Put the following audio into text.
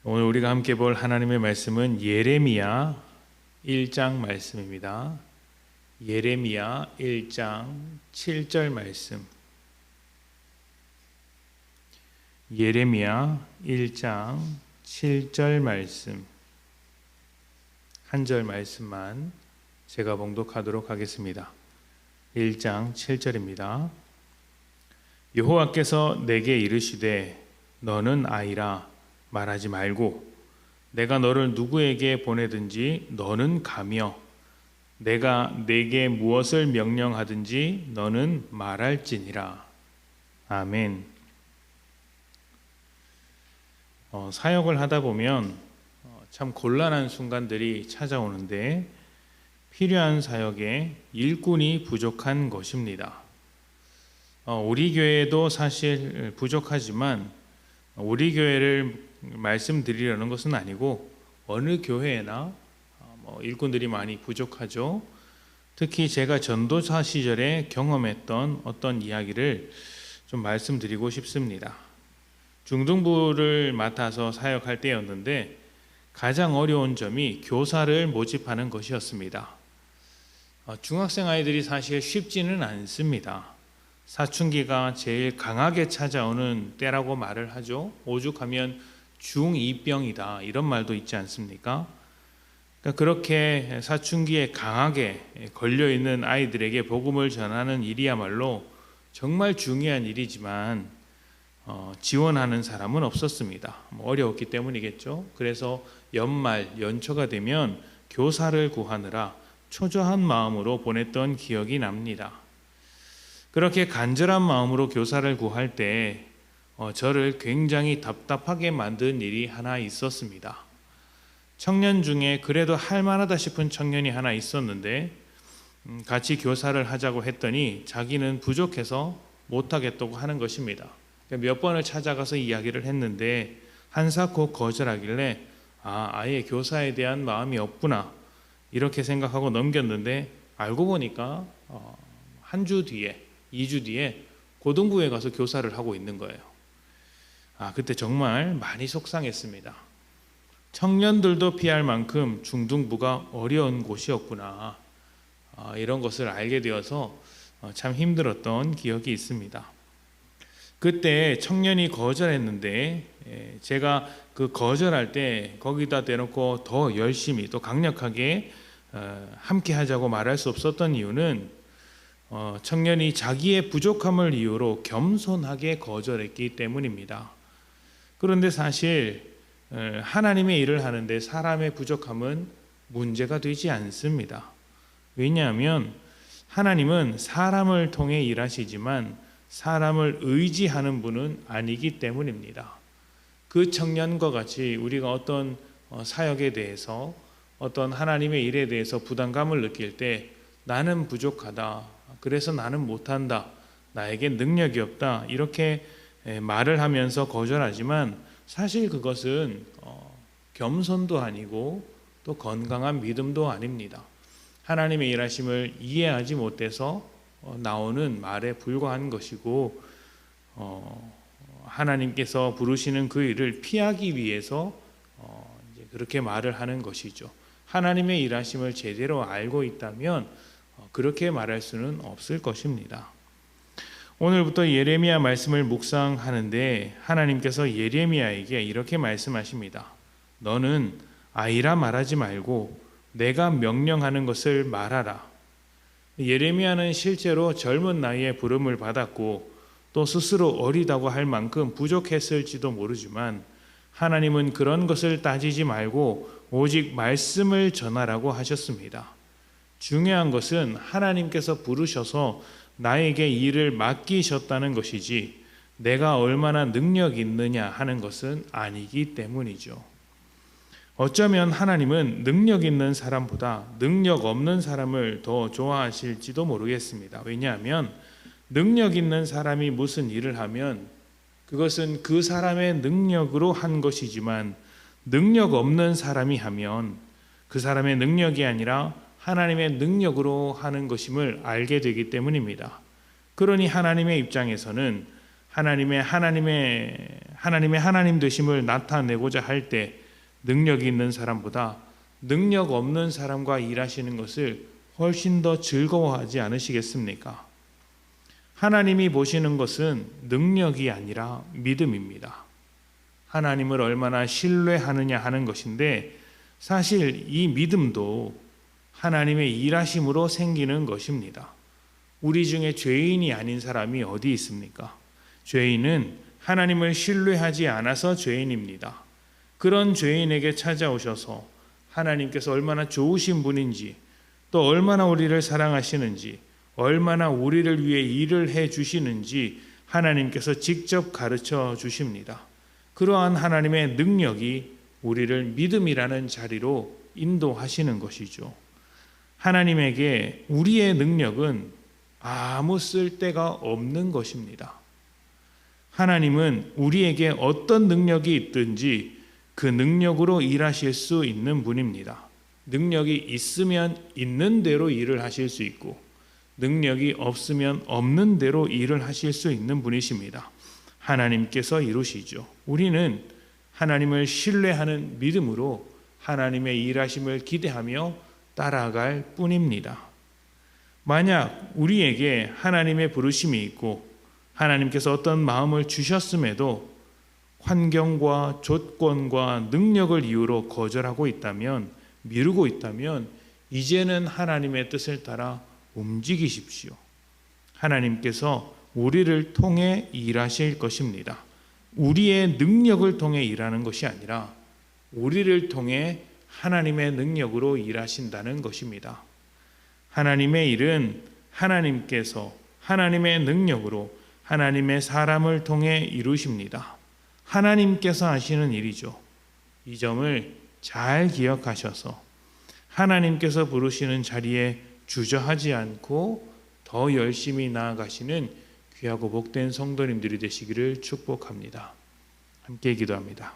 오늘 우리가 함께 볼 하나님의 말씀은 예레미야 1장 말씀입니다. 예레미야 1장 7절 말씀. 예레미야 1장 7절 말씀. 한 절 말씀만 제가 봉독하도록 하겠습니다. 1장 7절입니다. 여호와께서 내게 이르시되 너는 아이라 말하지 말고 내가 너를 누구에게 보내든지 너는 가며 내가 네게 무엇을 명령하든지 너는 말할지니라. 아멘. 사역을 하다 보면 참 곤란한 순간들이 찾아오는데 필요한 사역에 일꾼이 부족한 것입니다. 우리 교회도 사실 부족하지만 우리 교회를 말씀드리려는 것은 아니고 어느 교회나 일꾼들이 많이 부족하죠. 특히 제가 전도사 시절에 경험했던 어떤 이야기를 좀 말씀드리고 싶습니다. 중등부를 맡아서 사역할 때였는데 가장 어려운 점이 교사를 모집하는 것이었습니다. 중학생 아이들이 사실 쉽지는 않습니다. 사춘기가 제일 강하게 찾아오는 때라고 말을 하죠. 오죽하면 중2병이다 이런 말도 있지 않습니까? 그러니까 그렇게 사춘기에 강하게 걸려있는 아이들에게 복음을 전하는 일이야말로 정말 중요한 일이지만 지원하는 사람은 없었습니다. 어려웠기 때문이겠죠. 그래서 연말, 연초가 되면 교사를 구하느라 초조한 마음으로 보냈던 기억이 납니다. 그렇게 간절한 마음으로 교사를 구할 때 저를 굉장히 답답하게 만든 일이 하나 있었습니다. 청년 중에 그래도 할 만하다 싶은 청년이 하나 있었는데 같이 교사를 하자고 했더니 자기는 부족해서 못하겠다고 하는 것입니다. 몇 번을 찾아가서 이야기를 했는데 한사코 거절하길래 아예 교사에 대한 마음이 없구나 이렇게 생각하고 넘겼는데 알고 보니까 한 주 뒤에 2주 뒤에 고등부에 가서 교사를 하고 있는 거예요. 그때 정말 많이 속상했습니다. 청년들도 피할 만큼 중등부가 어려운 곳이었구나. 이런 것을 알게 되어서 참 힘들었던 기억이 있습니다. 그때 청년이 거절했는데 제가 그 거절할 때 거기다 대놓고 더 열심히 또 강력하게 함께 하자고 말할 수 없었던 이유는 청년이 자기의 부족함을 이유로 겸손하게 거절했기 때문입니다. 그런데 사실 하나님의 일을 하는데 사람의 부족함은 문제가 되지 않습니다. 왜냐하면 하나님은 사람을 통해 일하시지만 사람을 의지하는 분은 아니기 때문입니다. 그 청년과 같이 우리가 어떤 사역에 대해서 어떤 하나님의 일에 대해서 부담감을 느낄 때 나는 부족하다. 그래서 나는 못한다. 나에게 능력이 없다. 이렇게 말을 하면서 거절하지만 사실 그것은 겸손도 아니고 또 건강한 믿음도 아닙니다. 하나님의 일하심을 이해하지 못해서 나오는 말에 불과한 것이고 하나님께서 부르시는 그 일을 피하기 위해서 그렇게 말을 하는 것이죠. 하나님의 일하심을 제대로 알고 있다면 그렇게 말할 수는 없을 것입니다. 오늘부터 예레미야 말씀을 묵상하는데 하나님께서 예레미야에게 이렇게 말씀하십니다. 너는 아이라 말하지 말고 내가 명령하는 것을 말하라. 예레미야는 실제로 젊은 나이에 부름을 받았고 또 스스로 어리다고 할 만큼 부족했을지도 모르지만 하나님은 그런 것을 따지지 말고 오직 말씀을 전하라고 하셨습니다. 중요한 것은 하나님께서 부르셔서 나에게 일을 맡기셨다는 것이지 내가 얼마나 능력이 있느냐 하는 것은 아니기 때문이죠. 어쩌면 하나님은 능력 있는 사람보다 능력 없는 사람을 더 좋아하실지도 모르겠습니다. 왜냐하면 능력 있는 사람이 무슨 일을 하면 그것은 그 사람의 능력으로 한 것이지만 능력 없는 사람이 하면 그 사람의 능력이 아니라 하나님의 능력으로 하는 것임을 알게 되기 때문입니다. 그러니 하나님의 입장에서는 하나님의 하나님의 하나님 되심을 나타내고자 할 때 능력이 있는 사람보다 능력 없는 사람과 일하시는 것을 훨씬 더 즐거워하지 않으시겠습니까? 하나님이 보시는 것은 능력이 아니라 믿음입니다. 하나님을 얼마나 신뢰하느냐 하는 것인데, 사실 이 믿음도 하나님의 일하심으로 생기는 것입니다. 우리 중에 죄인이 아닌 사람이 어디 있습니까? 죄인은 하나님을 신뢰하지 않아서 죄인입니다. 그런 죄인에게 찾아오셔서 하나님께서 얼마나 좋으신 분인지, 또 얼마나 우리를 사랑하시는지, 얼마나 우리를 위해 일을 해 주시는지 하나님께서 직접 가르쳐 주십니다. 그러한 하나님의 능력이 우리를 믿음이라는 자리로 인도하시는 것이죠. 하나님에게 우리의 능력은 아무 쓸데가 없는 것입니다. 하나님은 우리에게 어떤 능력이 있든지 그 능력으로 일하실 수 있는 분입니다. 능력이 있으면 있는 대로 일을 하실 수 있고, 능력이 없으면 없는 대로 일을 하실 수 있는 분이십니다. 하나님께서 이루시죠. 우리는 하나님을 신뢰하는 믿음으로 하나님의 일하심을 기대하며 따라갈 뿐입니다. 만약 우리에게 하나님의 부르심이 있고 하나님께서 어떤 마음을 주셨음에도 환경과 조건과 능력을 이유로 거절하고 있다면, 미루고 있다면 이제는 하나님의 뜻을 따라 움직이십시오. 하나님께서 우리를 통해 일하실 것입니다. 우리의 능력을 통해 일하는 것이 아니라 우리를 통해 하나님의 능력으로 일하신다는 것입니다. 하나님의 일은 하나님께서 하나님의 능력으로 하나님의 사람을 통해 이루십니다. 하나님께서 하시는 일이죠. 이 점을 잘 기억하셔서 하나님께서 부르시는 자리에 주저하지 않고 더 열심히 나아가시는 귀하고 복된 성도님들이 되시기를 축복합니다. 함께 기도합니다.